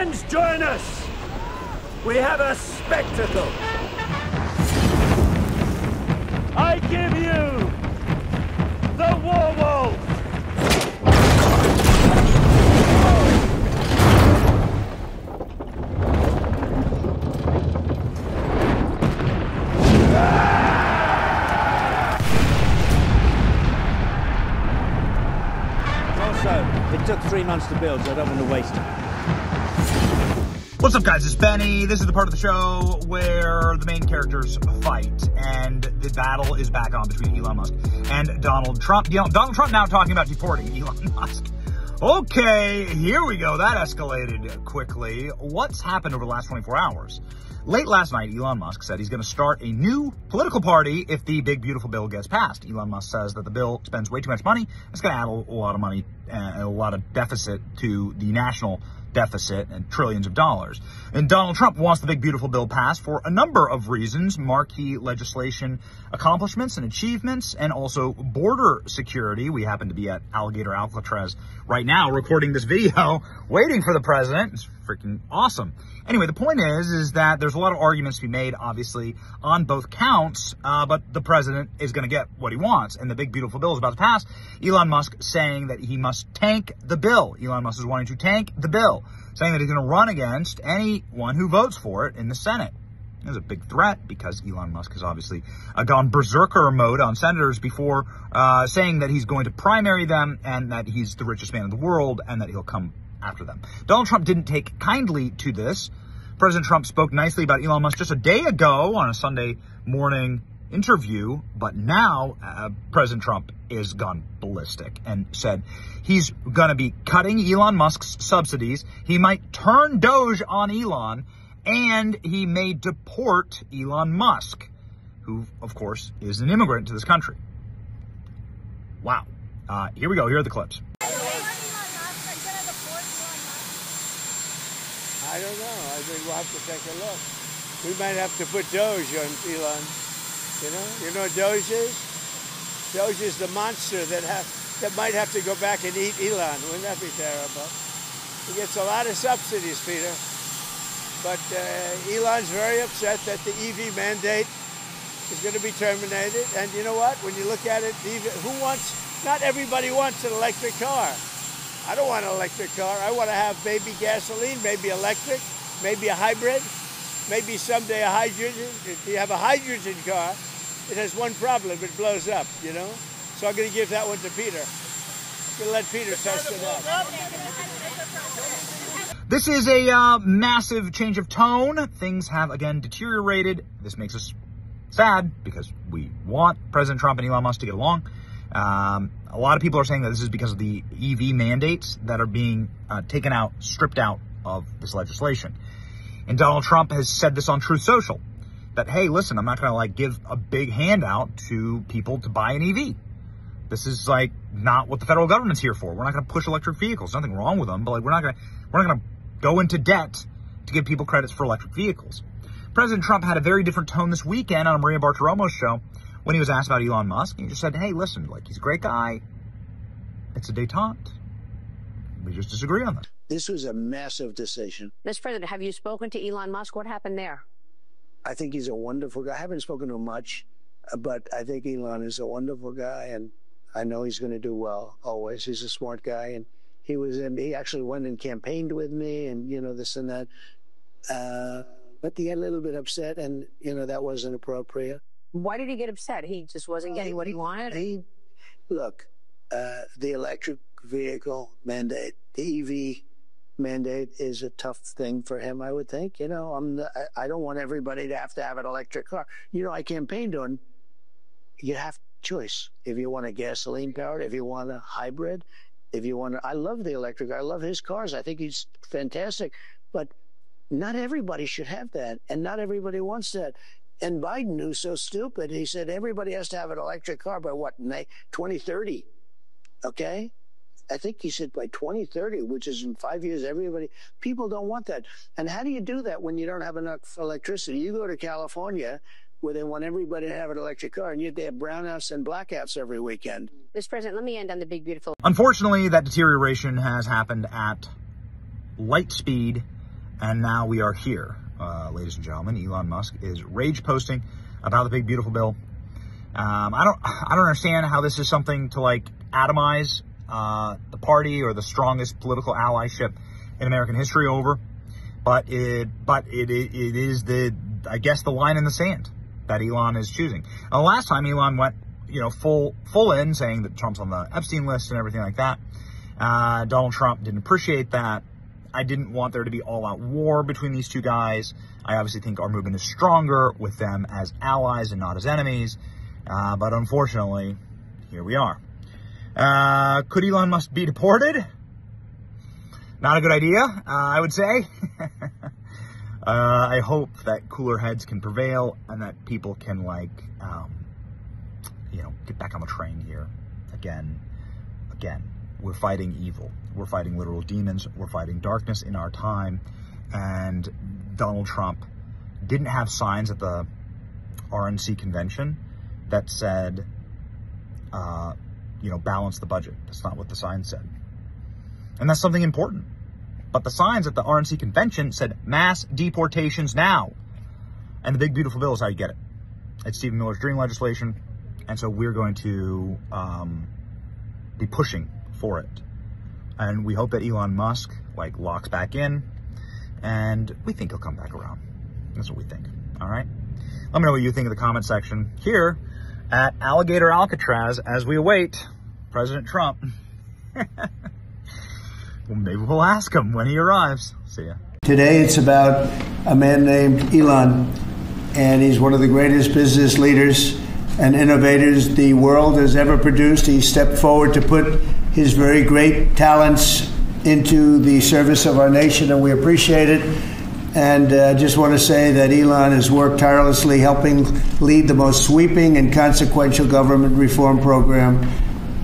Friends, join us! We have a spectacle! I give you the War Wolf! Also, it took 3 months to build, so I don't want to waste it. What's up, guys? It's Benny. This is the part of the show where the main characters fight, and the battle is back on between Elon Musk and Donald Trump. You know, Donald Trump now talking about deporting Elon Musk. Okay, here we go. That escalated quickly. What's happened over the last 24 hours? Late last night, Elon Musk said he's going to start a new political party if the big, beautiful bill gets passed. Elon Musk says that the bill spends way too much money. It's going to add a lot of money and a lot of deficit to the national deficit and trillions of dollars. And Donald Trump wants the big, beautiful bill passed for a number of reasons: marquee legislation accomplishments and achievements, and also border security. We happen to be at Alligator Alcatraz right now recording this video, waiting for the president. It's freaking awesome. Anyway, the point is that there's a lot of arguments to be made, obviously, on both counts, but the president is going to get what he wants, and the big, beautiful bill is about to pass. Elon Musk saying that he must tank the bill. Elon Musk is wanting to tank the bill, saying that he's going to run against anyone who votes for it in the Senate. It's a big threat because Elon Musk has obviously gone berserker mode on senators before, saying that he's going to primary them and that he's the richest man in the world and that he'll come after them. Donald Trump didn't take kindly to this. President Trump spoke nicely about Elon Musk just a day ago on a Sunday morning interview, but now President Trump is gone ballistic and said he's going to be cutting Elon Musk's subsidies. He might turn DOGE on Elon, and he may deport Elon Musk, who, of course, is an immigrant to this country. Wow. Here we go. Here are the clips. I don't know. I think we'll have to take a look. We might have to put DOGE on Elon. You know what DOGE is? DOGE is the monster that might have to go back and eat Elon. Wouldn't that be terrible? He gets a lot of subsidies, Peter. But Elon's very upset that the EV mandate is going to be terminated. And you know what? When you look at it, not everybody wants an electric car. I don't want an electric car. I want to have maybe gasoline, maybe electric, maybe a hybrid, maybe someday a hydrogen. If you have a hydrogen car, it has one problem: it blows up, you know? So I'm going to give that one to Peter. I'm going to let Peter test it out. This is a massive change of tone. Things have, again, deteriorated. This makes us sad because we want President Trump and Elon Musk to get along. A lot of people are saying that this is because of the EV mandates that are being taken out, stripped out of this legislation. And Donald Trump has said this on Truth Social, that, hey, listen, I'm not going to give a big handout to people to buy an EV. This is not what the federal government's here for. We're not going to push electric vehicles. Nothing wrong with them, but we're not going to go into debt to give people credits for electric vehicles. President Trump had a very different tone this weekend on Maria Bartiromo's show when he was asked about Elon Musk. He just said, hey, listen, he's a great guy. It's a detente. We just disagree on this. This was a massive decision. Mr. President, have you spoken to Elon Musk? What happened there? I think he's a wonderful guy. I haven't spoken to him much, but I think Elon is a wonderful guy, and I know he's going to do well always. He's a smart guy, and he actually went and campaigned with me, and this and that. But he got a little bit upset, and that wasn't appropriate. Why did he get upset? He just wasn't getting what he wanted? Look, the electric vehicle mandate, the EV mandate is a tough thing for him, I would think. I don't want everybody to have an electric car. I campaigned on, you have choice. If you want a gasoline powered, if you want a hybrid, I love the electric. I love his cars. I think he's fantastic. But not everybody should have that, and not everybody wants that. And Biden, who's so stupid, he said everybody has to have an electric car by what, 2030? Okay? I think he said by 2030, which is in 5 years, people don't want that. And how do you do that when you don't have enough electricity? You go to California, where they want everybody to have an electric car, and yet they have brownouts and blackouts every weekend. Mr. President, let me end on the big, beautiful. Unfortunately, that deterioration has happened at light speed And now we are here, ladies and gentlemen. Elon Musk is rage posting about the big, beautiful bill. I don't understand how this is something to like atomize the party or the strongest political allyship in American history over, but it is I guess the line in the sand that Elon is choosing. The last time Elon went, full in, saying that Trump's on the Epstein list and everything like that. Donald Trump didn't appreciate that. I didn't want there to be all-out war between these two guys. I obviously think our movement is stronger with them as allies and not as enemies. But unfortunately, here we are. Could Elon Musk be deported? Not a good idea, I would say. I hope that cooler heads can prevail and that people can, get back on the train here. Again, we're fighting evil. We're fighting literal demons. We're fighting darkness in our time. And Donald Trump didn't have signs at the RNC convention that said, balance the budget. That's not what the sign said. And that's something important. But the signs at the RNC convention said mass deportations now. And the big, beautiful bill is how you get it. It's Stephen Miller's dream legislation. And so we're going to be pushing for it. And we hope that Elon Musk, locks back in. And we think he'll come back around. That's what we think. All right? Let me know what you think in the comment section here at Alligator Alcatraz as we await President Trump. Well, maybe we'll ask him when he arrives. See ya. Today it's about a man named Elon, and he's one of the greatest business leaders and innovators the world has ever produced. He stepped forward to put his very great talents into the service of our nation, and we appreciate it. And I just want to say that Elon has worked tirelessly helping lead the most sweeping and consequential government reform program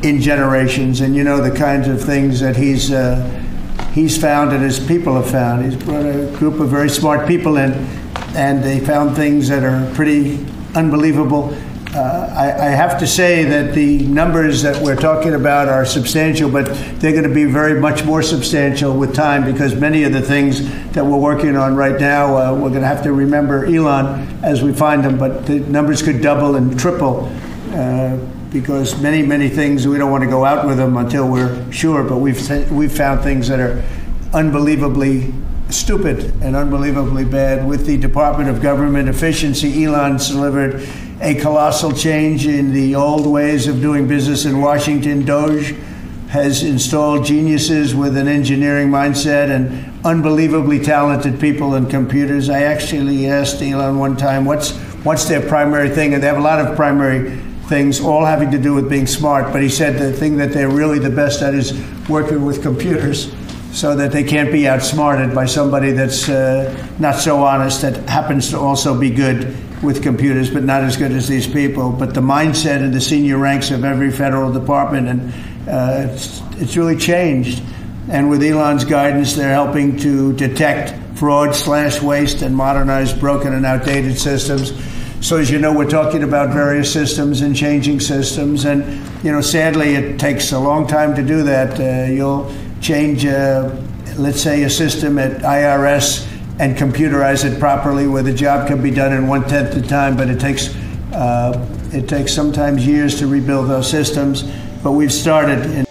in generations. And the kinds of things that he's found and his people have found. He's brought a group of very smart people in, and they found things that are pretty unbelievable. I have to say that the numbers that we're talking about are substantial, but they're going to be very much more substantial with time, because many of the things that we're working on right now, we're going to have to remember Elon as we find them, but the numbers could double and triple because many things, we don't want to go out with them until we're sure, but we've found things that are unbelievably stupid and unbelievably bad. With the Department of Government Efficiency, Elon's delivered a colossal change in the old ways of doing business in Washington. DOGE has installed geniuses with an engineering mindset and unbelievably talented people and computers. I actually asked Elon one time, what's their primary thing? And they have a lot of primary things, all having to do with being smart. But he said the thing that they're really the best at is working with computers, so that they can't be outsmarted by somebody that's not so honest, that happens to also be good with computers, but not as good as these people. But the mindset in the senior ranks of every federal department, and it's really changed. And with Elon's guidance, they're helping to detect fraud, slash waste, and modernize broken and outdated systems. So as you know, we're talking about various systems and changing systems. And, sadly, it takes a long time to do that. You'll change, let's say, a system at IRS and computerize it properly, where the job can be done in 1/10 the time, but it takes sometimes years to rebuild those systems. But we've started.